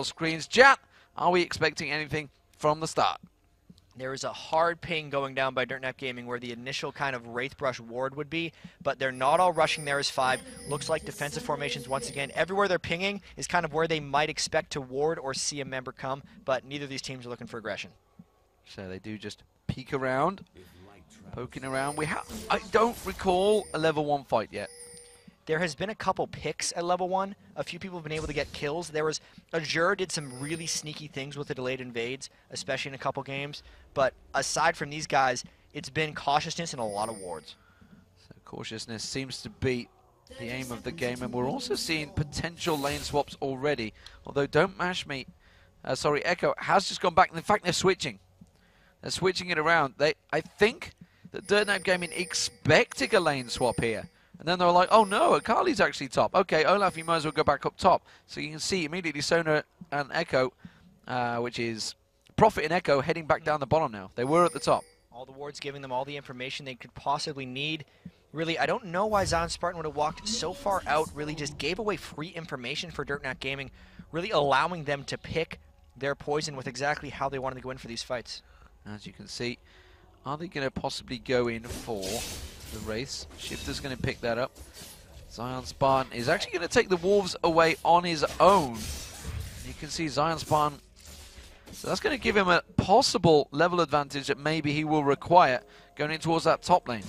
screens. Jat, are we expecting anything from the start? There is a hard ping going down by Dirtnap Gaming where the initial kind of Wraith Brush ward would be, but they're not all rushing there as 5. Looks like defensive formations once again. Everywhere they're pinging is kind of where they might expect to ward or see a member come, but neither of these teams are looking for aggression. So they do just peek around, poking around. I don't recall a level 1 fight yet. There has been a couple picks at level 1. A few people have been able to get kills. There was Azure did some really sneaky things with the delayed invades, especially in a couple games. But aside from these guys, it's been cautiousness and a lot of wards. So cautiousness seems to be the aim of the game, and we're also seeing potential lane swaps already. Although Don't Mash Me, Echo has just gone back. In fact, they're switching. They're switching it around. I think that Dirtnap Gaming expecting a lane swap here. And then they're like, oh no, Akali's actually top. Okay, Olaf, you might as well go back up top. So you can see immediately Sona and Echo, which is Prophet and Echo, heading back down the bottom now. They were at the top. All the wards giving them all the information they could possibly need. Really, I don't know why Zion Spartan would have walked so far out, really just gave away free information for Dirtnap Gaming, really allowing them to pick their poison with exactly how they wanted to go in for these fights. As you can see, are they going to possibly go in for the Wraiths? Shifter's going to pick that up. Zion Spartan is actually going to take the Wolves away on his own. You can see Zion Spartan. So that's going to give him a possible level advantage that maybe he will require going in towards that top lane.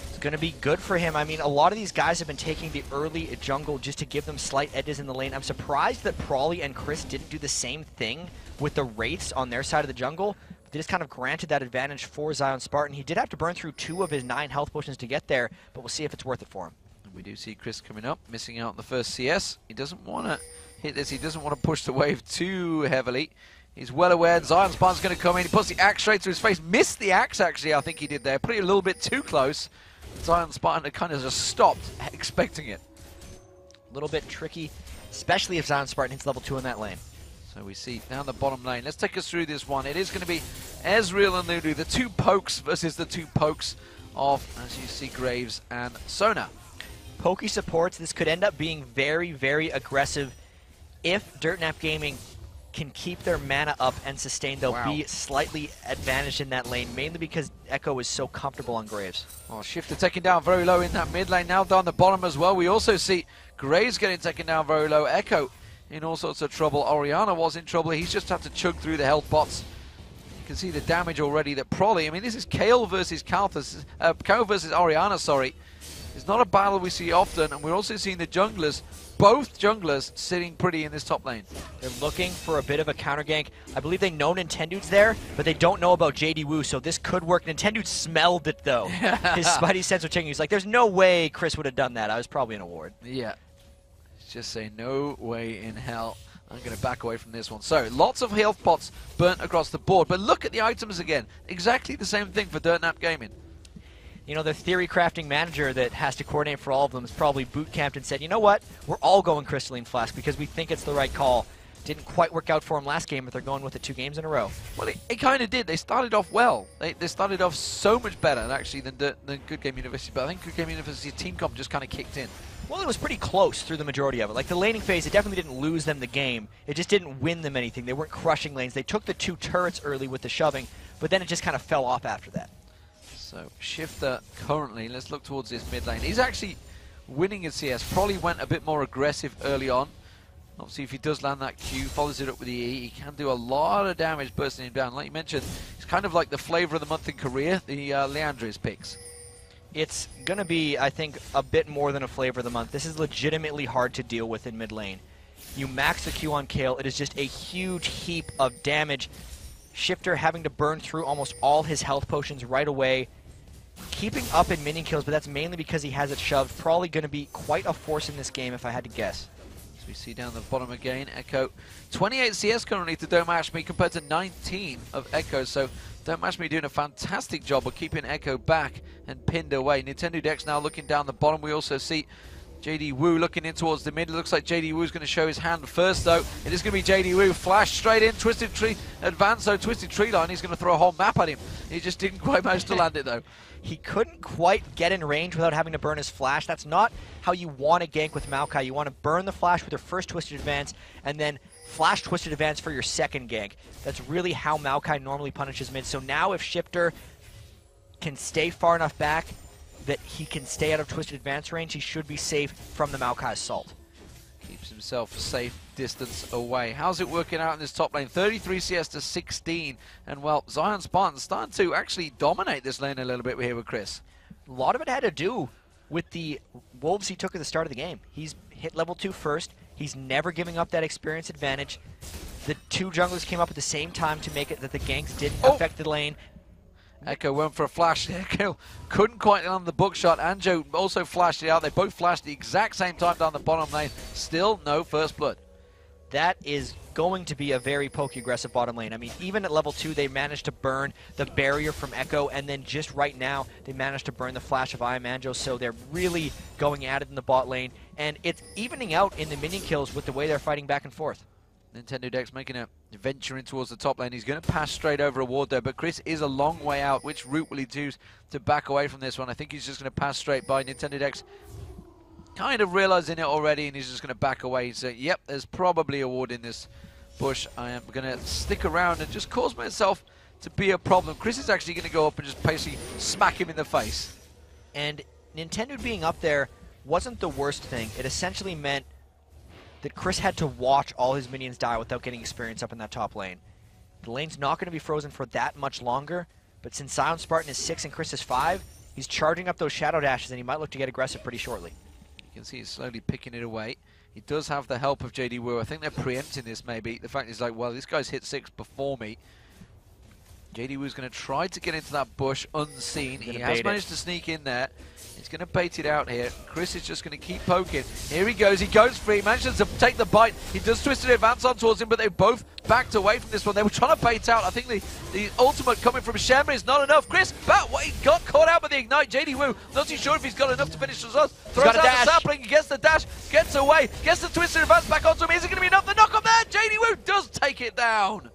It's going to be good for him. I mean, a lot of these guys have been taking the early jungle just to give them slight edges in the lane. I'm surprised that Prawley and Chris didn't do the same thing with the Wraiths on their side of the jungle. They just kind of granted that advantage for Zion Spartan. He did have to burn through 2 of his 9 health potions to get there, but we'll see if it's worth it for him. We do see Chris coming up, missing out on the first CS. He doesn't want to hit this. He doesn't want to push the wave too heavily. He's well aware Zion Spartan's going to come in. He puts the axe straight to his face. Missed the axe, actually, I think he did there. Put it a little bit too close. Zion Spartan had kind of just stopped, expecting it. A little bit tricky, especially if Zion Spartan hits level 2 in that lane. So we see down the bottom lane. Let's take us through this one. It is going to be Ezreal and Lulu, the 2 pokes versus the 2 pokes of, as you see, Graves and Sona. Pokey supports. This could end up being very, very aggressive. If Dirtnap Gaming can keep their mana up and sustain, they'll be slightly advantaged in that lane, mainly because Echo is so comfortable on Graves. Oh, Shifter taken down very low in that mid lane, now down the bottom as well. We also see Graves getting taken down very low. Echo in all sorts of trouble. Orianna was in trouble. He's just had to chug through the health pots. You can see the damage already that Prolly, I mean, this is Kayle versus Kalthus, Kayle versus Orianna, sorry. It's not a battle we see often, and we're also seeing the junglers, both junglers, sitting pretty in this top lane. They're looking for a bit of a counter gank. I believe they know Nintendude's there, but they don't know about JD Wu, so this could work. Nintendude smelled it, though. His spidey sense was checking. He's like, there's no way Chris would have done that. I was probably in a ward. Yeah. Just say no way in hell. I'm going to back away from this one. So, lots of health pots burnt across the board. But look at the items again. Exactly the same thing for Dirtnap Gaming. You know, the theory crafting manager that has to coordinate for all of them is probably boot camped and said, you know what? We're all going Crystalline Flask because we think it's the right call. Didn't quite work out for them last game, but they're going with it 2 games in a row. Well, it kind of did. They started off well. They started off so much better, actually, than Good Game University. But I think Good Game University's team comp just kind of kicked in. Well, it was pretty close through the majority of it. Like, the laning phase, it definitely didn't lose them the game. It just didn't win them anything. They weren't crushing lanes. They took the 2 turrets early with the shoving, but then it just kind of fell off after that. So, Shifter currently, let's look towards this mid lane. He's actually winning his CS. Probably went a bit more aggressive early on. Obviously, if he does land that Q, follows it up with the E, he can do a lot of damage bursting him down. Like you mentioned, it's kind of like the flavor of the month in Korea, the Leandris picks. It's going to be, I think, a bit more than a flavor of the month. This is legitimately hard to deal with in mid lane. You max the Q on Kayle, it is just a huge heap of damage. Shifter having to burn through almost all his health potions right away. Keeping up in minion kills, but that's mainly because he has it shoved. Probably going to be quite a force in this game if I had to guess. As we see down the bottom again, Echo. 28 CS currently to Don't Mash Me compared to 19 of Echo, so Don't Mash Me doing a fantastic job of keeping Echo back and pinned away. Nintendo Dex now looking down the bottom. We also see JD Wu looking in towards the mid. It looks like JD Wu's going to show his hand first, though. It is going to be JD Wu. Flash straight in. Twisted Tree advance, so Twisted Tree line. He's going to throw a whole map at him. He just didn't quite manage to land it, though. He couldn't quite get in range without having to burn his flash. That's not how you want to gank with Maokai. You want to burn the flash with your first Twisted Advance and then flash twisted advance for your second gank. That's really how Maokai normally punishes mid. So now if Shifter can stay far enough back that he can stay out of twisted advance range, he should be safe from the Maokai assault. Keeps himself a safe distance away. How's it working out in this top lane? 33 CS to 16. And, well, Zion Spartan's starting to actually dominate this lane a little bit here with Chris. A lot of it had to do with the wolves he took at the start of the game. He's hit level 2 first. He's never giving up that experience advantage. The two junglers came up at the same time to make it that the ganks didn't affect the lane. Echo went for a flash. Echo couldn't quite land the book shot. Anjo also flashed it out. They both flashed the exact same time down the bottom lane. Still no first blood. That is going to be a very pokey-aggressive bottom lane. I mean, even at level 2, they managed to burn the barrier from Echo, and then just right now, they managed to burn the flash of Anjo, so they're really going at it in the bot lane, and it's evening out in the minion kills with the way they're fighting back and forth. Nintendo Dex making a venture in towards the top lane. He's going to pass straight over a ward there, but Chris is a long way out. Which route will he choose to back away from this one? I think he's just going to pass straight by. Nintendo Dex kind of realizing it already, and he's just going to back away. So, yep, there's probably a ward in this bush. I am going to stick around and just cause myself to be a problem. Chris is actually going to go up and just basically smack him in the face. And Nintendo being up there wasn't the worst thing. It essentially meant that Chris had to watch all his minions die without getting experience up in that top lane. The lane's not going to be frozen for that much longer, but since Zion Spartan is 6 and Chris is 5, he's charging up those shadow dashes, and he might look to get aggressive pretty shortly. You can see he's slowly picking it away. He does have the help of JD Wu. I think they're preempting this maybe. The fact is like, well, this guy's hit 6 before me. JD Wu's going to try to get into that bush unseen. He has managed to sneak in there. He's going to bait it out here. Chris is just going to keep poking. Here he goes. He goes free. He manages to take the bite. He does twist an advance on towards him, but they both backed away from this one. They were trying to bait out. I think the ultimate coming from Shenmue is not enough. Chris, he got caught out by the ignite. JD Wu, not too sure if he's got enough to finish us. Throws out the sapling. He gets the dash, gets away, gets the twisted advance back onto him. Is it going to be enough? The knock up there. JD Wu does take it down.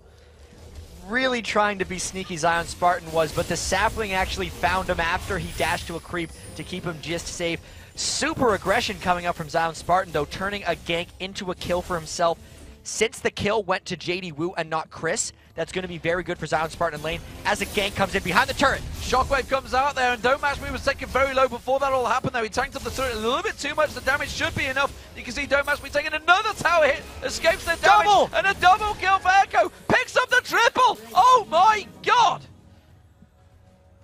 Really trying to be sneaky Zion Spartan was, but the sapling actually found him after he dashed to a creep to keep him just safe. Super aggression coming up from Zion Spartan, though, turning a gank into a kill for himself. Since the kill went to JD Wu and not Chris, that's going to be very good for Zion Spartan lane as a gank comes in behind the turret. Shockwave comes out there, and Don't Match Me was taken very low before that all happened, though. He tanked up the turret a little bit too much. The damage should be enough. You can see Don't Match Me taking another tower hit, escapes the damage, and a double kill for Echo. Picks up the triple. Oh my god!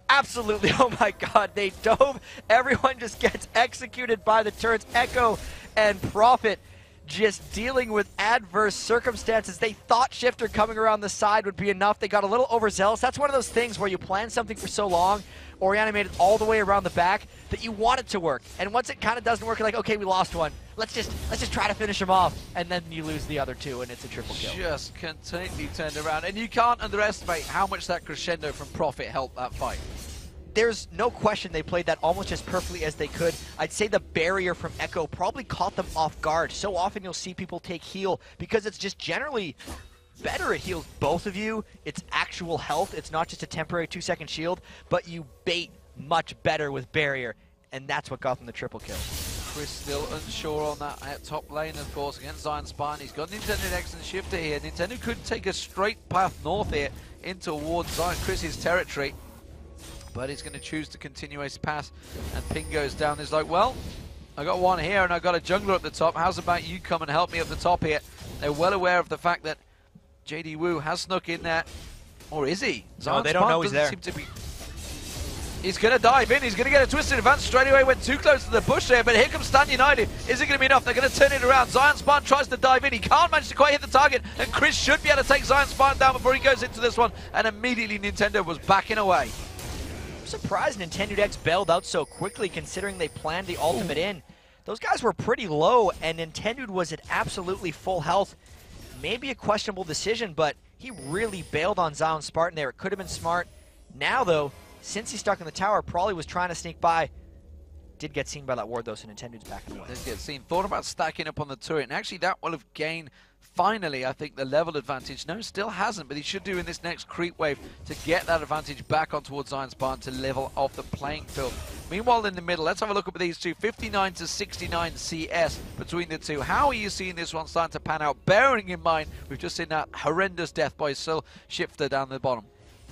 Absolutely, oh my god, they dove. Everyone just gets executed by the turrets. Echo and Prophet just dealing with adverse circumstances. They thought Shifter coming around the side would be enough. They got a little overzealous. That's one of those things where you plan something for so long or you animate it all the way around the back that you want it to work. And once it kind of doesn't work, you're like, okay, we lost one. Let's just try to finish him off. And then you lose the other two, and it's a triple kill. Just completely turned around. And you can't underestimate how much that crescendo from Prophet helped that fight. There's no question they played that almost as perfectly as they could. I'd say the barrier from Echo probably caught them off guard. So often you'll see people take heal because it's just generally better. It heals both of you. It's actual health. It's not just a temporary 2-second shield, but you bait much better with barrier, and that's what got them the triple kill. Chris still unsure on that top lane, of course, against Zion Spartan. He's got Nintendo Dex and Shifter here. Nintendo could take a straight path north here in towards Zion Chris's territory. But he's going to choose to continue his pass, and Ping goes down. There's like, well, I got one here, and I got a jungler up the top. How's about you come and help me up the top here? They're well aware of the fact that JD Wu has snuck in there, or is he? No, they don't know he's there. Seem to be... He's going to dive in. He's going to get a twisted advance straight away. Went too close to the bush there, but here comes Stan United. Is it going to be enough? They're going to turn it around. Zion Spartan tries to dive in. He can't manage to quite hit the target, and Chris should be able to take Zion Spartan down before he goes into this one, and immediately Nintendo was backing away. Surprised Nintendo Dex bailed out so quickly considering they planned the ultimate in. Those guys were pretty low, and Nintendo was at absolutely full health. Maybe a questionable decision, but he really bailed on Zion Spartan there. It could have been smart. Now, though, since he's stuck in the tower, probably was trying to sneak by. Did get seen by that ward, though, so Nintendo's backing away. Did get seen. Thought about stacking up on the turret, and actually that will have gained finally, I think, the level advantage. No, still hasn't, but he should do in this next creep wave to get that advantage back on towards Zion Spartan to level off the playing field. Meanwhile, in the middle, let's have a look at these two. 59 to 69 CS between the two. How are you seeing this one starting to pan out? Bearing in mind, we've just seen that horrendous death by Soul Shifter down the bottom.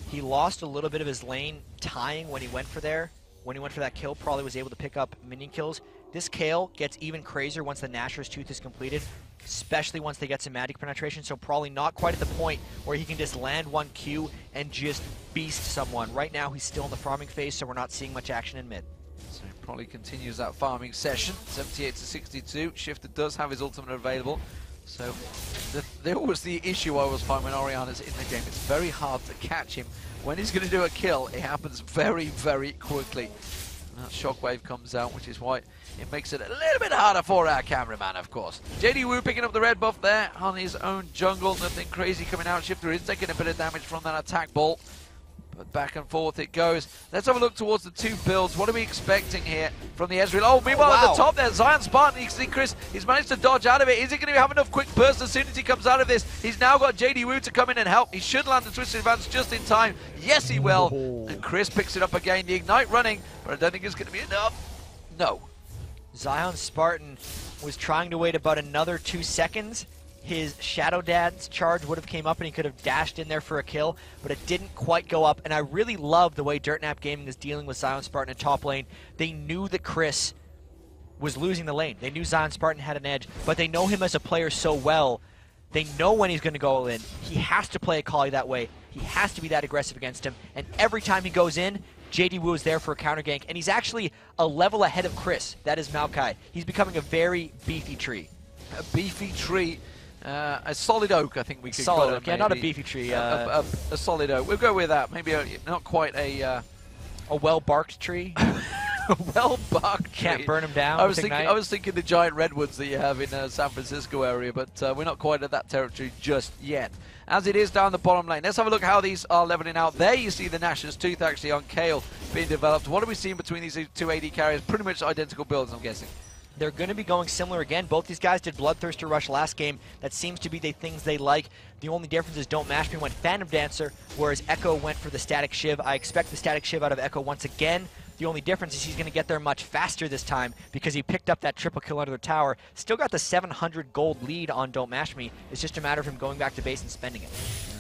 He lost a little bit of his lane tying when he went for there. When he went for that kill, probably was able to pick up minion kills. This Kayle gets even crazier once the Nashor's Tooth is completed, especially once they get some magic penetration, so probably not quite at the point where he can just land one Q and just beast someone. Right now, he's still in the farming phase, so we're not seeing much action in mid. So he probably continues that farming session. 78 to 62. Shifter does have his ultimate available. So there was the issue I was finding when Orianna's in the game. It's very hard to catch him. When he's going to do a kill, it happens very, very quickly. And that shockwave comes out, which is why it makes it a little bit harder for our cameraman, of course. JD picking up the red buff there on his own jungle. Nothing crazy coming out. Shifter is taking a bit of damage from that attack ball. But back and forth it goes. Let's have a look towards the two builds. What are we expecting here from the Ezreal? Oh, meanwhile at the top there, Zion Spartan, you can see Chris, he's managed to dodge out of it. Is he going to have enough quick burst as soon as he comes out of this? He's now got JD to come in and help. He should land the Twisted Advance just in time. Yes, he will. And Chris picks it up again. The Ignite running, but I don't think it's going to be enough. No. Zion Spartan was trying to wait about another 2 seconds. His Shadow Dance charge would have came up and he could have dashed in there for a kill, but it didn't quite go up. And I really love the way Dirtnap Gaming is dealing with Zion Spartan in top lane. They knew that Chris was losing the lane. They knew Zion Spartan had an edge, but they know him as a player so well. They know when he's going to go in. He has to play Akali that way. He has to be that aggressive against him. And every time he goes in, JD Wu is there for a counter gank. And he's actually a level ahead of Chris. That is Maokai. He's becoming a very beefy tree. A beefy tree. A solid oak, I think we could call it. Solid oak, yeah, not a beefy tree. A solid oak. We'll go with that. Maybe not quite a well-barked tree. A well-barked tree. Can't burn them down. I was thinking the giant redwoods that you have in San Francisco area, but we're not quite at that territory just yet. As it is down the bottom lane, let's have a look how these are leveling out. There you see the Nashor's Tooth actually on Kayle being developed. What are we seeing between these two AD carriers? Pretty much identical builds, I'm guessing. They're going to be going similar again. Both these guys did Bloodthirster Rush last game. That seems to be the things they like. The only difference is Don't Mash Me went Phantom Dancer, whereas Echo went for the Static Shiv. I expect the Static Shiv out of Echo once again. The only difference is he's going to get there much faster this time because he picked up that triple kill under the tower. Still got the 700 gold lead on Don't Mash Me. It's just a matter of him going back to base and spending it.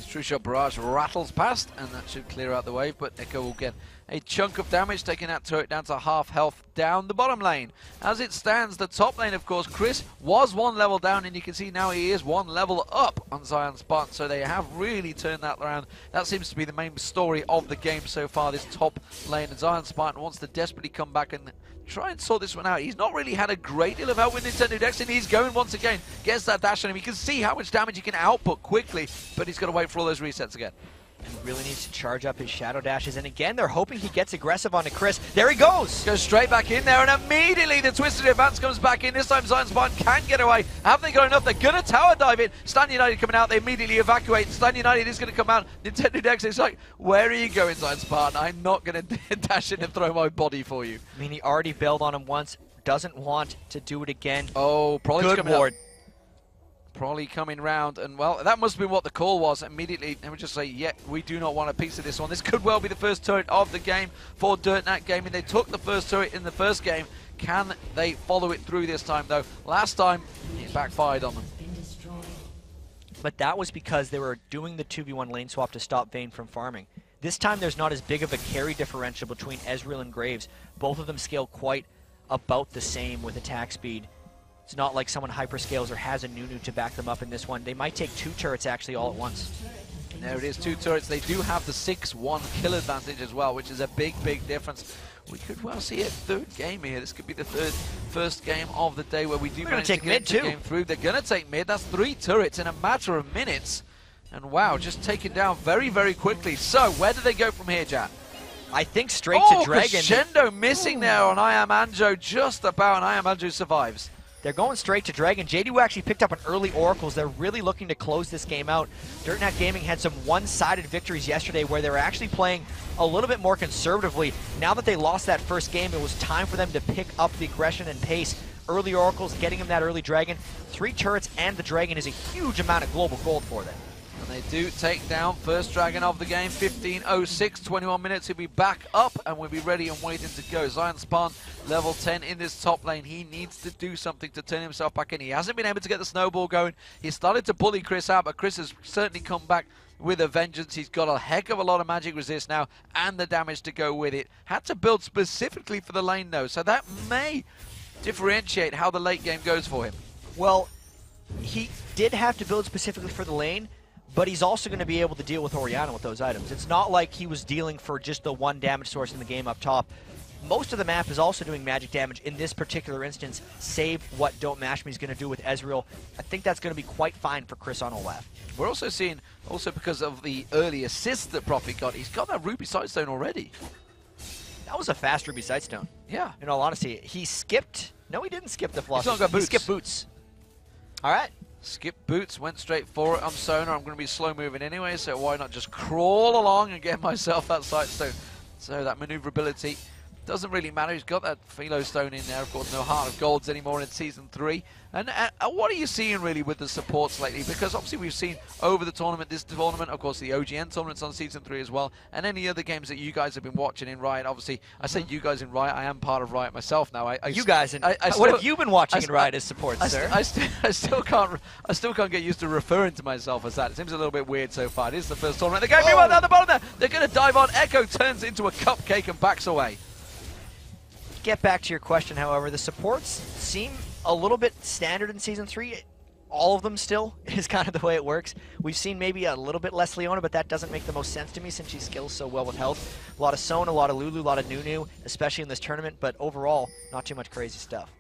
True Shot Barrage rattles past, and that should clear out the wave, but Echo will get a chunk of damage, taking that turret down to half health down the bottom lane. As it stands, the top lane, of course, Chris was 1 level down, and you can see now he is 1 level up on Zion Spartan, so they have really turned that around. That seems to be the main story of the game so far, this top lane, and Zion Spartan wants to desperately come back and try and sort this one out. He's not really had a great deal of help with Nintendo Dex, and he's going once again. Gets that dash on him. You can see how much damage he can output quickly, but he's got to wait for all those resets again. And really needs to charge up his Shadow Dashes. And again, they're hoping he gets aggressive onto Chris. There he goes! Goes straight back in there, and immediately the Twisted Advance comes back in. This time Zion Spartan can't get away. Have they got enough? They're going to tower dive it. Stan United coming out. They immediately evacuate. Stan United is going to come out. Nintendo Dex is like, where are you going, Zion Spartan? I'm not going to dash in and throw my body for you. I mean, he already bailed on him once. Doesn't want to do it again. Oh, probably good ward. Probably coming round, and well, that must have been what the call was. Immediately, let me just say, yeah, we do not want a piece of this one. This could well be the first turret of the game for Dirtnap Gaming. They took the first turret in the first game. Can they follow it through this time, though? Last time, it backfired on them. But that was because they were doing the 2v1 lane swap to stop Vayne from farming. This time, there's not as big of a carry differential between Ezreal and Graves. Both of them scale quite about the same with attack speed. It's not like someone hyperscales or has a Nunu to back them up in this one. They might take 2 turrets actually all at once. And there it is, 2 turrets. They do have the 6-1 kill advantage as well, which is a big, big difference. We could well see a third game here. This could be the first game of the day where we do manage to get the game through. They're going to take mid. That's 3 turrets in a matter of minutes. And wow, just taken down very, very quickly. So where do they go from here, Jack? I think straight to Dragon. Crescendo missing there on I Am Anjo, just about, and I Am Anjo survives. They're going straight to Dragon. JD actually picked up an early Oracles. They're really looking to close this game out. Dirtnap Gaming had some one-sided victories yesterday where they were actually playing a little bit more conservatively. Now that they lost that first game, it was time for them to pick up the aggression and pace. early oracles, getting him that early dragon. 3 turrets and the dragon is a huge amount of global gold for them. And they do take down first dragon of the game, 15:06, 21 minutes. He'll be back up and we'll be ready and waiting to go. Zion Spawn, level 10 in this top lane. He needs to do something to turn himself back in. He hasn't been able to get the snowball going. He started to bully Chris out, but Chris has certainly come back with a vengeance. He's got a heck of a lot of magic resist now and the damage to go with it. Had to build specifically for the lane though, so that may differentiate how the late game goes for him. Well, he did have to build specifically for the lane, but he's also going to be able to deal with Orianna with those items. It's not like he was dealing for just the one damage source in the game up top. Most of the map is also doing magic damage in this particular instance, save what Don't Mash Me is going to do with Ezreal. I think that's going to be quite fine for Chris on Olaf. We're also seeing, because of the early assist that Prophet got, he's got that Ruby Sightstone already. That was a fast Ruby Sightstone. Yeah. In all honesty, he skipped... No, he didn't skip the Floss. He's not got boots. He skipped boots. All right. Skip boots, went straight for it. I'm Sona. I'm going to be slow moving anyway, so why not just crawl along and get myself that Sightstone? So that maneuverability doesn't really matter. He's got that Philo Stone in there. Of course, no Heart of Golds anymore in Season 3. And what are you seeing really with the supports lately? Because obviously we've seen over the tournament, this tournament, of course the OGN tournament's on Season 3 as well, and any other games that you guys have been watching in Riot. Obviously, I say you guys in Riot, I am part of Riot myself now. What have you been watching in Riot as support, sir? I still can't get used to referring to myself as that. It seems a little bit weird so far. It is the first tournament. They're going down the bottom there. They're going to dive on. Echo turns into a cupcake and backs away. Get back to your question, however, the supports seem a little bit standard in Season 3. All of them still is kind of the way it works. We've seen maybe a little bit less Leona, but that doesn't make the most sense to me since she skills so well with health. A lot of Sona, a lot of Lulu, a lot of Nunu, especially in this tournament, but overall, not too much crazy stuff.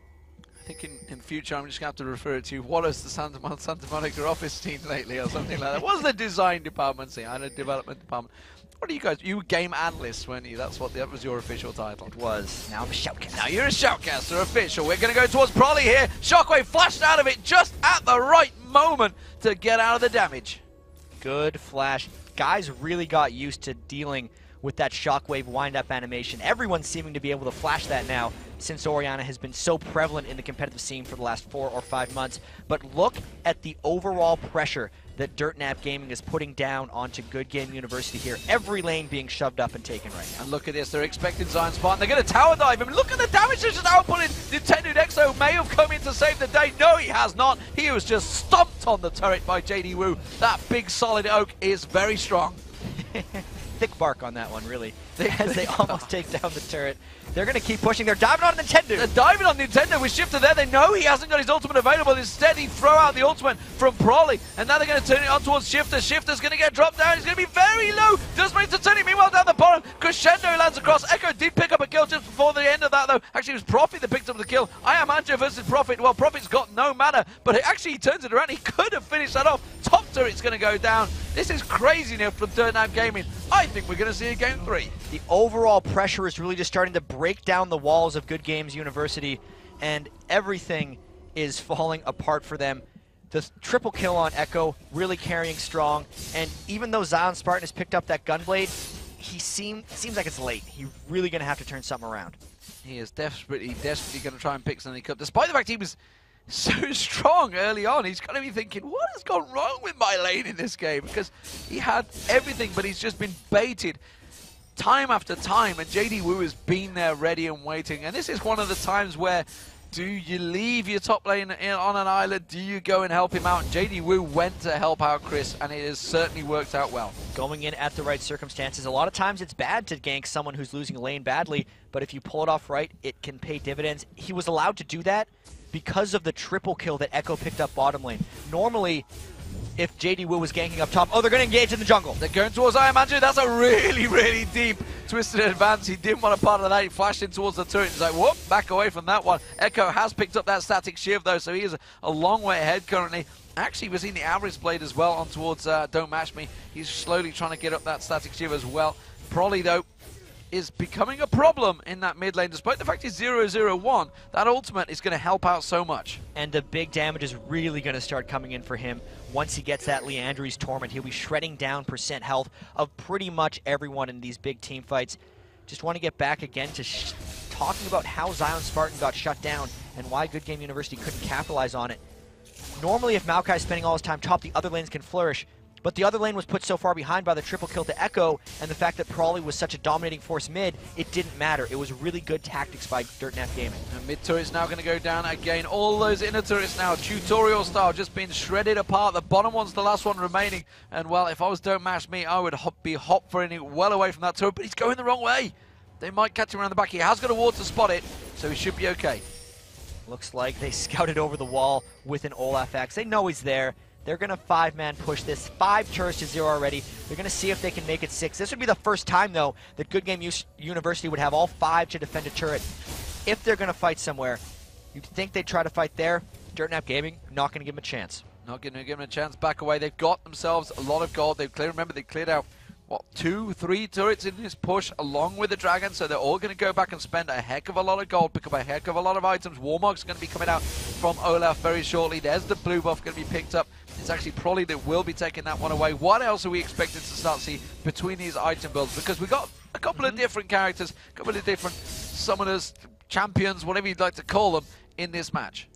I think in future I'm just going to have to refer to what is the Santa Monica office team lately or something like that. What's the design department saying? And a development department. What are you guys? You were game analysts, weren't you? That was your official title. It was. Now I'm a shoutcaster. Now you're a shoutcaster official. We're going to go towards Prolly here. Shockwave flashed out of it just at the right moment to get out of the damage. Good flash. Guys really got used to dealing with that Shockwave wind-up animation. Everyone's seeming to be able to flash that now since Orianna has been so prevalent in the competitive scene for the last 4 or 5 months. But look at the overall pressure that Dirtnap Gaming is putting down onto Good Game University here. Every lane being shoved up and taken right now. And look at this, they're expecting Zion Spartan. They're going to tower dive him. Look at the damage they're just outputting. Nintendo Nexo may have come in to save the day. No, he has not. He was just stomped on the turret by JD Wu. That big solid oak is very strong. Thick bark on that one, really, as they almost take down the turret. They're going to keep pushing. They're diving on Nintendo. They're diving on Nintendo with Shifter there. They know he hasn't got his ultimate available. Instead, he throw out the ultimate from Prolly. And now they're going to turn it on towards Shifter. Shifter's going to get dropped down. He's going to be very low. Does manage to turn it. Meanwhile, down the bottom, Crescendo lands across. Echo did pick up a kill just before the end of that, though. Actually, it was Prophet that picked up the kill. I am Anjo versus Prophet. Well, Prophet's got no mana, but actually he turns it around. He could have finished that off. Top turret's going to go down. This is craziness from Dirtnap Gaming. I think we're going to see a Game 3. The overall pressure is really just starting to break down the walls of Good Games University, and everything is falling apart for them. The triple kill on Echo really carrying strong, and even though Zion Spartan has picked up that Gunblade, it seems like it's late. He's really going to have to turn something around. He is desperately going to try and pick something up, despite the fact he was so strong early on. He's going to be thinking, what has gone wrong with my lane in this game? Because he had everything, but he's just been baited time after time, and JD Wu has been there ready and waiting. And this is one of the times where, do you leave your top lane on an island? Do you go and help him out? And JD Wu went to help out Chris, and it has certainly worked out well. Going in at the right circumstances. A lot of times it's bad to gank someone who's losing a lane badly, but if you pull it off right, it can pay dividends. He was allowed to do that because of the triple kill that Echo picked up bottom lane. Normally, if JD Wu was ganking up top, they're going to engage in the jungle. They're going towards Iamandru. That's a really, really deep twisted advance. He didn't want a part of that. He flashed in towards the turret. He's like, whoop, back away from that one. Echo has picked up that static shiv, though, so he is a long way ahead currently. Actually, we're seeing the Avarice Blade as well on towards Don't Mash Me. He's slowly trying to get up that static shiv as well. Prolly, though, is becoming a problem in that mid lane. Despite the fact he's 0-0-1, that ultimate is going to help out so much. And the big damage is really going to start coming in for him. Once he gets that Leandri's Torment, he'll be shredding down percent health of pretty much everyone in these big team fights. Just want to get back again to talking about how Zion Spartan got shut down and why Good Game University couldn't capitalize on it. Normally, if Maokai's spending all his time top, the other lanes can flourish. But the other lane was put so far behind by the triple kill to Echo, and the fact that Prawley was such a dominating force mid, it didn't matter. It was really good tactics by Dirtnap Gaming. And mid turret's now going to go down again. All those inner turrets now, tutorial style, just being shredded apart. The bottom one's the last one remaining. And well, if I was Don't Mash Me, I would be hop for it well away from that turret, but he's going the wrong way. They might catch him around the back. He has got a ward to spot it, so he should be okay. Looks like they scouted over the wall with an Olaf X. They know he's there. They're going to 5-man push this. 5 turrets to 0 already. They're going to see if they can make it 6. This would be the first time, though, that Good Game University would have all 5 to defend a turret. If they're going to fight somewhere, you'd think they'd try to fight there. Dirtnap Gaming, not going to give them a chance. Not going to give them a chance. Back away. They've got themselves a lot of gold. Remember, they cleared out, what, 2, 3 turrets in this push along with the dragon, so they're all going to go back and spend a heck of a lot of gold, pick up a heck of a lot of items. Warmog's going to be coming out from Olaf very shortly. There's the blue buff going to be picked up. It's actually Probably that will be taking that one away. What else are we expected to start to see between these item builds? Because we've got a couple of different characters, a couple of different summoners, champions, whatever you'd like to call them, in this match.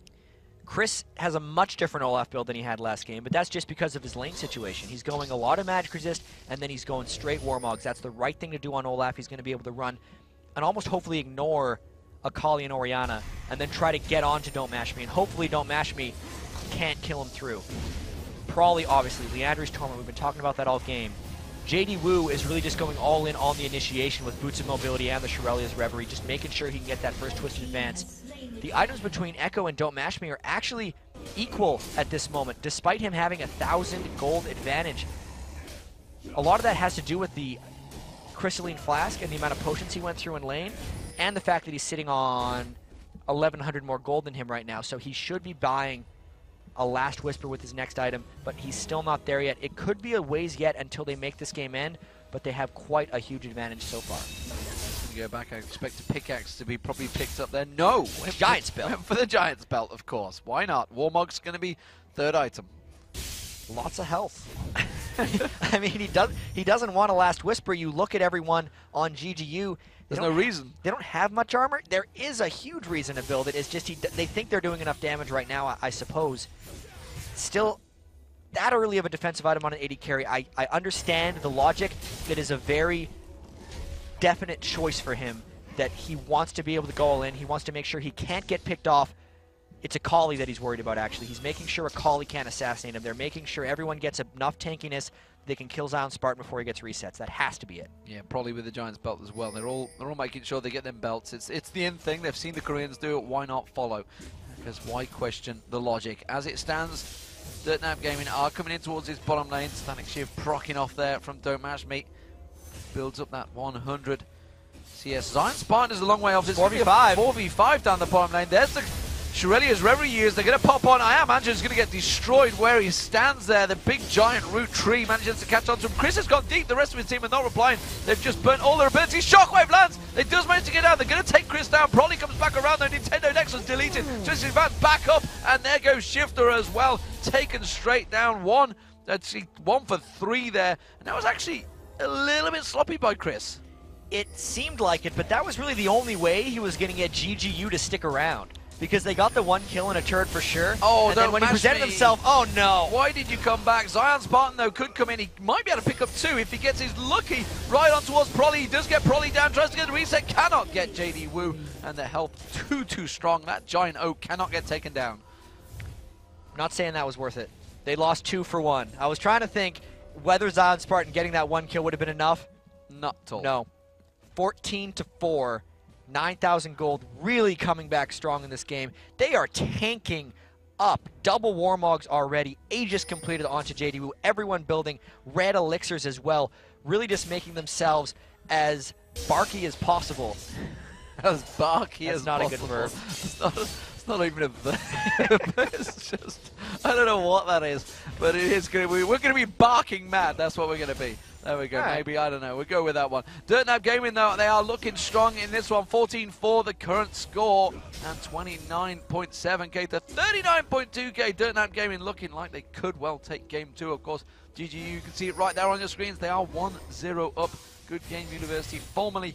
Chris has a much different Olaf build than he had last game, but that's just because of his lane situation. He's going a lot of magic resist, and then he's going straight Warmogs. That's the right thing to do on Olaf. He's going to be able to run and almost hopefully ignore Akali and Orianna, and then try to get on to Don't Mash Me, and hopefully Don't Mash Me can't kill him through. Prawley, obviously, Leandri's Torment, we've been talking about that all game. JD Wu is really just going all in on the initiation with Boots of Mobility and the Shirelia's Reverie, just making sure he can get that first Twisted Advance. The items between Echo and Don't Mash Me are actually equal at this moment, despite him having 1,000 gold advantage. A lot of that has to do with the Crystalline Flask and the amount of potions he went through in lane, and the fact that he's sitting on 1,100 more gold than him right now, so he should be buying a Last Whisper with his next item, but he's still not there yet. It could be a ways yet until they make this game end, but they have quite a huge advantage so far. Go back, I expect a pickaxe to be probably picked up there. No! Giant's Belt. Went for the Giant's Belt, of course. Why not? Warmog's going to be third item. Lots of health. I mean, he doesn't want a Last Whisper. You look at everyone on GGU. There's no reason. They don't have much armor. There is a huge reason to build it. It's just they think they're doing enough damage right now, I suppose. Still, that early of a defensive item on an 80 carry, I understand the logic. That is a very definite choice for him, that he wants to be able to go all in. He wants to make sure he can't get picked off. It's Akali that he's worried about, actually. He's making sure Akali can't assassinate him. They're making sure everyone gets enough tankiness they can kill Zion Spartan before he gets resets. That has to be it. Yeah, probably with the Giants belt as well. They're all making sure they get them belts. It's the end thing. They've seen the Koreans do it. Why not follow? Because why question the logic? As it stands, Dirtnap Gaming are coming in towards his bottom lane. Static Shift procking off there from Don't Mash Me. Builds up that 100 CS. Zion Spartan is a long way off. It's 4v5. 4v5 down the bottom lane. There's the Shirelia's Reverie used. They're going to pop on. I Am Andrew's going to get destroyed where he stands there. The big giant root tree manages to catch on to him. Chris has gone deep. The rest of his team are not replying. They've just burnt all their abilities. Shockwave lands. They does manage to get out. They're going to take Chris down. Probably comes back around. The Nintendo Nexus deleted. Twisted Advance back up. And there goes Shifter as well. Taken straight down. One for 3 there. And that was actually a little bit sloppy by Chris. It seemed like it, but that was really the only way he was going to get GGU to stick around. Because they got the 1 kill in a turret for sure. Oh, and then when he presented himself, oh no! Why did you come back? Zion Spartan, though, could come in. He might be able to pick up 2 if he gets his lucky right on towards Prolly. He does get Prolly down, tries to get the reset, cannot get JD Wu. And the health too strong. That giant oak cannot get taken down. I'm not saying that was worth it. They lost 2 for 1. I was trying to think whether Zion Spartan getting that 1 kill would have been enough. Not at all. No. 14-4. 9,000 gold, really coming back strong in this game. They are tanking up. Double Warmogs already. Aegis completed onto JD Wu. Everyone building red elixirs as well. Really just making themselves as barky as possible. As barky as not possible. A good verb. It's not even a verb. It's just, I don't know what that is, but it is going to be, we're going to be barking mad. That's what we're going to be. There we go. Right. Maybe, I don't know. We'll go with that one. Dirtnap Gaming, though, they are looking strong in this one. 14-4 the current score, and 29.7k to 39.2k. Dirtnap Gaming looking like they could well take game 2. Of course, GGU, you can see it right there on your screens. They are 1-0 up. Good Game University, formerly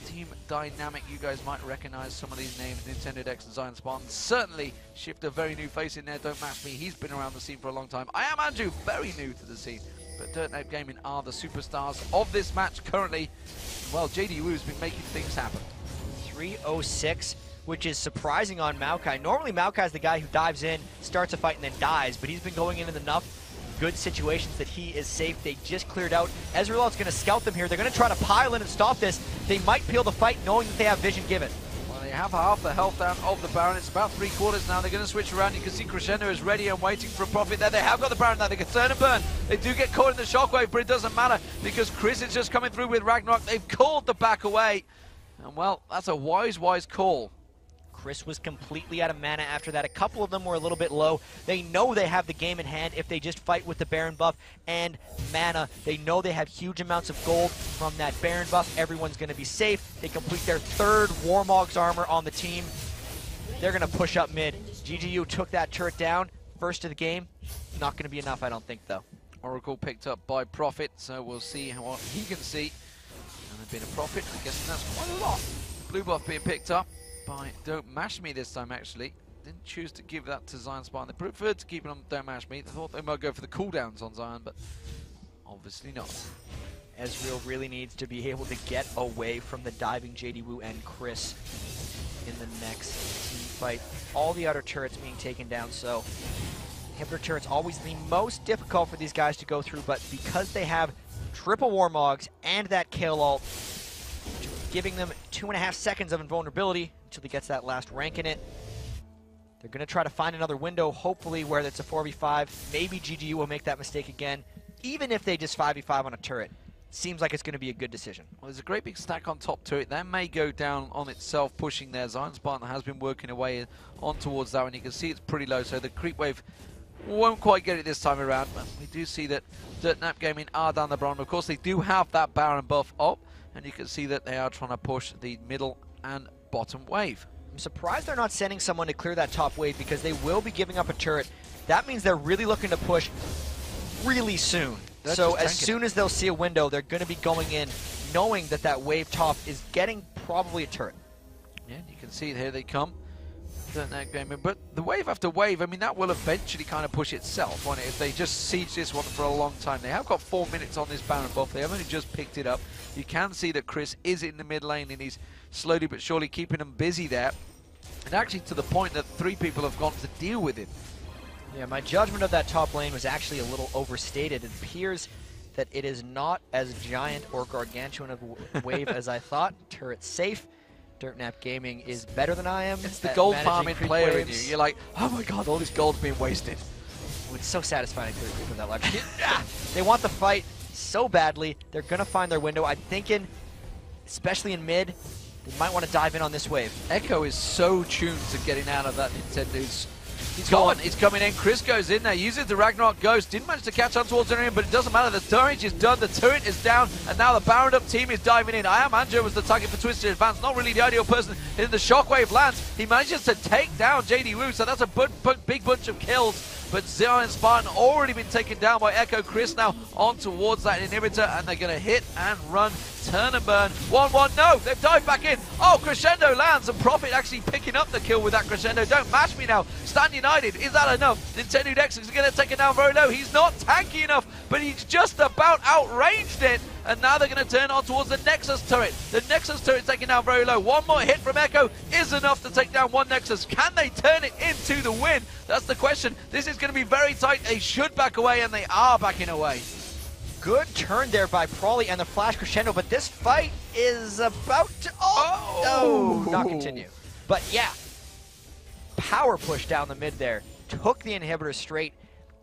team dynamic. You guys might recognize some of these names, Nintendo Dex and Zion Spartan. Certainly shift a very new face in there. Don't Match Me, he's been around the scene for a long time. I Am Andrew, very new to the scene. But Dirtnape Gaming are the superstars of this match currently. Well, GGU has been making things happen. 306, which is surprising on Maokai. Normally Maokai's the guy who dives in, starts a fight, and then dies, but he's been going in enough good situations that he is safe. They just cleared out. Ezreal's going to scout them here. They're going to try to pile in and stop this. They might peel the fight knowing that they have vision given. Well, they have half the health down of the Baron. It's about 3/4 now. They're going to switch around. You can see Crescendo is ready and waiting for a profit there. They have got the Baron now. They can turn and burn. They do get caught in the shockwave, but it doesn't matter because Chris is just coming through with Ragnarok. They've called the back away. And well, that's a wise call. Chris was completely out of mana after that. A couple of them were a little bit low. They know they have the game in hand if they just fight with the Baron buff and mana. They know they have huge amounts of gold from that Baron buff. Everyone's going to be safe. They complete their 3rd Warmog's armor on the team. They're going to push up mid. GGU took that turret down. First of the game. Not going to be enough, I don't think, though. Oracle picked up by Prophet, so we'll see what he can see. And there's been a Prophet. I'm guessing that's quite a lot. Blue buff being picked up by Don't Mash Me this time, actually. Didn't choose to give that to Zion Spartan. They preferred to keep it on Don't Mash Me. They thought they might go for the cooldowns on Zion, but obviously not. Ezreal really needs to be able to get away from the diving JDWoo and Chris in the next team fight. All the other turrets being taken down, so inhibitor turret's always the most difficult for these guys to go through, but because they have triple Warmogs and that kill ult, giving them 2.5 seconds of invulnerability until he gets that last rank in it. They're going to try to find another window, hopefully where it's a 4v5. Maybe GGU will make that mistake again, even if they just 5v5 on a turret. Seems like it's going to be a good decision. Well, there's a great big stack on top to it. That may go down on itself, pushing there. Zion Spartan has been working away on towards that one. You can see it's pretty low, so the creep wave won't quite get it this time around. But we do see that Dirtnape Gaming are down the bottom. Of course, they do have that Baron buff up, and you can see that they are trying to push the middle and bottom wave. I'm surprised they're not sending someone to clear that top wave because they will be giving up a turret. That means they're really looking to push really soon. So as soon as they'll see a window, they're going to be going in knowing that that wave top is getting probably a turret. Yeah, you can see it here they come. But the wave after wave, I mean, that will eventually kind of push itself, won't it? If they just siege this one for a long time. They have got 4 minutes on this Baron buff. They have only just picked it up. You can see that Chris is in the mid lane and he's slowly but surely keeping them busy there. And actually to the point that 3 people have gone to deal with it. Yeah, my judgment of that top lane was actually a little overstated. It appears that it is not as giant or gargantuan of a wave as I thought. Turret safe. Dirtnape Gaming is better than I am. It's the gold farming player in you. You're like, oh my god, all this gold's being wasted. Oh, it's so satisfying to creep with that life. They want the fight so badly. They're going to find their window. I'm thinking, especially in mid, they might want to dive in on this wave. Echo is so tuned to getting out of that Nintendo's. He's gone. He's coming in. Chris goes in there, uses the Ragnarok Ghost. Didn't manage to catch on towards anyone, but it doesn't matter. The damage is done. The turret is down, and now the Baron up team is diving in. I Am Andrew was the target for Twisted Advance. Not really the ideal person. In the shockwave lands, he manages to take down JDWoo, so that's a big bunch of kills. But Zion Spartan already been taken down by Echo. Chris now on towards that inhibitor, and they're going to hit and run, turn and burn. 1-1, no, they've dived back in. Oh, Crescendo lands, and Prophet actually picking up the kill with that Crescendo. Don't mash me now. Stand United, is that enough? Nintendo Dex is going to take it down very low. He's not tanky enough, but he's just about outranged it. And now they're going to turn on towards the Nexus turret. The Nexus turret taken down very low. One more hit from Echo is enough to take down one Nexus. Can they turn it into the win? That's the question. This is going to be very tight. They should back away, and they are backing away. Good turn there by Prawley and the Flash Crescendo, but this fight is about to... Oh, no, not continue. But yeah, power push down the mid there. Took the inhibitor straight.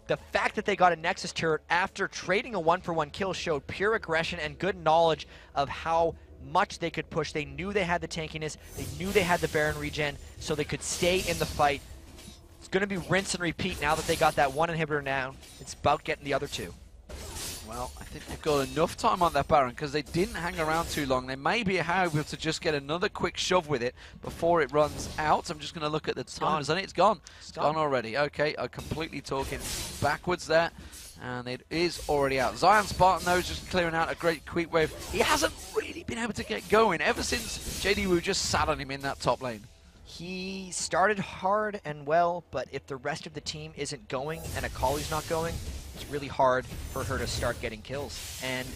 The fact that they got a Nexus turret after trading a 1-for-1 kill showed pure aggression and good knowledge of how much they could push. They knew they had the tankiness. They knew they had the Baron regen, so they could stay in the fight. It's going to be rinse and repeat now that they got that one inhibitor down. It's about getting the other 2. Well, I think they've got enough time on that Baron because they didn't hang around too long. They may be able to just get another quick shove with it before it runs out. I'm just going to look at the timers on it. It's gone. It's gone already. Okay, I'm completely talking backwards there. And it is already out. Zion Spartan, though, is just clearing out a great quick wave. He hasn't really been been able to get going ever since JD just sat on him in that top lane. He started hard and well, but if the rest of the team isn't going and Akali's not going, it's really hard for her to start getting kills. And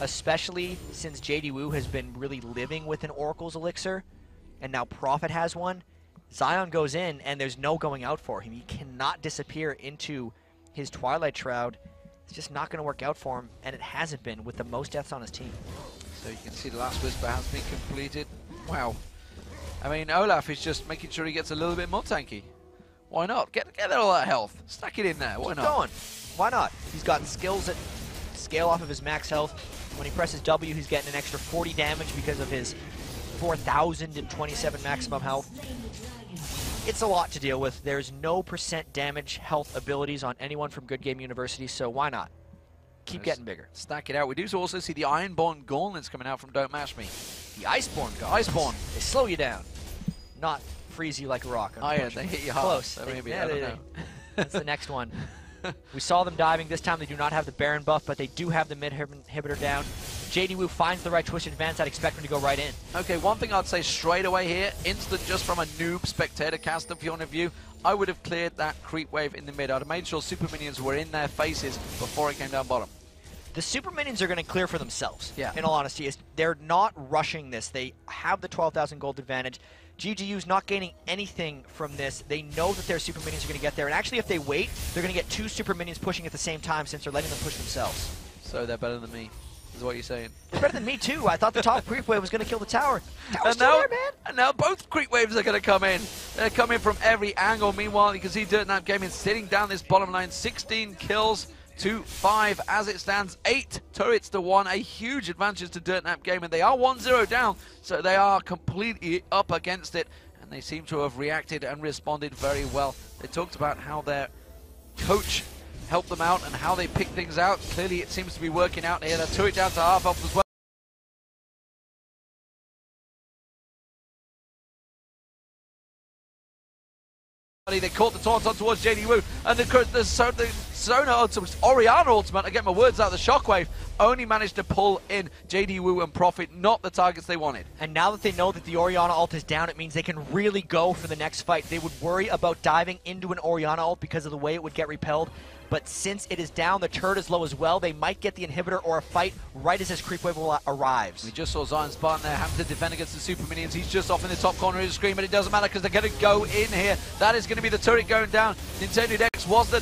especially since JD has been really living with an Oracle's Elixir, and now Prophet has one, Zion goes in and there's no going out for him. He cannot disappear into his Twilight Shroud. It's just not going to work out for him, and it hasn't been with the most deaths on his team. So you can see the last Whisper has been completed. Wow. I mean, Olaf is just making sure he gets a little bit more tanky. Why not? Get all that health. Stack it in there. Why not? Keep going. Why not? He's got skills that scale off of his max health. When he presses W, he's getting an extra 40 damage because of his 4,027 maximum health. It's a lot to deal with. There's no % damage health abilities on anyone from Good Game University, so why not? Keep getting bigger. Stack it out. We do also see the Ironborn Gauntlets coming out from Don't Mash Me. The Iceborn guys. Iceborn. They slow you down. Not freeze you like a rock. Oh yeah, they hit you hard. Close. So maybe, I don't know. That's the next one. We saw them diving. This time they do not have the Baron buff, but they do have the mid inhibitor down. JD finds the right twisted advance. I'd expect him to go right in. Okay, one thing I'd say straight away here, instant just from a noob spectator caster point of view, I would have cleared that creep wave in the mid. I'd have made sure super minions were in their faces before it came down bottom. The super minions are going to clear for themselves, yeah. In all honesty. They're not rushing this. They have the 12,000 gold advantage. GGU's not gaining anything from this. They know that their super minions are going to get there. And actually, if they wait, they're going to get 2 super minions pushing at the same time since they're letting them push themselves. So they're better than me, is what you're saying. They're better than me, too. I thought the top creep wave was going to kill the tower. And now both creep waves are going to come in. They're coming from every angle. Meanwhile, you can see Dirtnap Gaming sitting down this bottom line. 16 kills to 5 as it stands. 8 turrets to 1. A huge advantage to Dirtnap Gaming. They are 1-0 down, so they are completely up against it. And they seem to have reacted and responded very well. They talked about how their coach helped them out and how they picked things out. Clearly, it seems to be working out here. They're turret down to half health as well. They caught the taunt on towards JD and the Sona Orianna ultimate, I get my words out, the Shockwave only managed to pull in JD and Prophet, not the targets they wanted. And now that they know that the Orianna ult is down, it means they can really go for the next fight. They would worry about diving into an Orianna ult because of the way it would get repelled. But since it is down, the turret is low as well, they might get the inhibitor or a fight right as his creep wave arrives. We just saw Zion Spartan there having to defend against the super minions. He's just off in the top corner of the screen, but it doesn't matter because they're going to go in here. That is going to be the turret going down. Nintendo Dex was the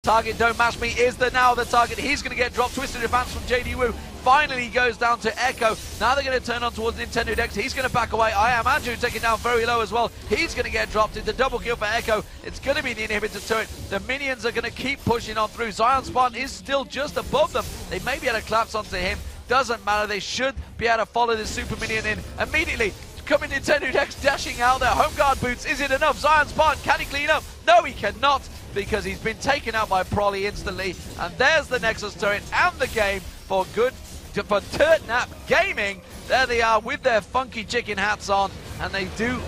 target. Don't Mash Me is now the target. He's going to get dropped. Twisted advance from JD Finally goes down to Echo. Now they're going to turn on towards Nintendo Dex. He's going to back away. I am Andrew taking down very low as well. He's going to get dropped. It's a double kill for Echo. It's going to be the inhibitor turret. The minions are going to keep pushing on through. Zion Spartan is still just above them. They may be able to collapse onto him. Doesn't matter. They should be able to follow this super minion in immediately. Coming Nintendo Dex dashing out there. Home guard boots. Is it enough? Zion Spartan, can he clean up? No, he cannot, because he's been taken out by Prolly instantly. And there's the Nexus turret and the game for Dirtnap Gaming. There they are with their funky chicken hats on, and they do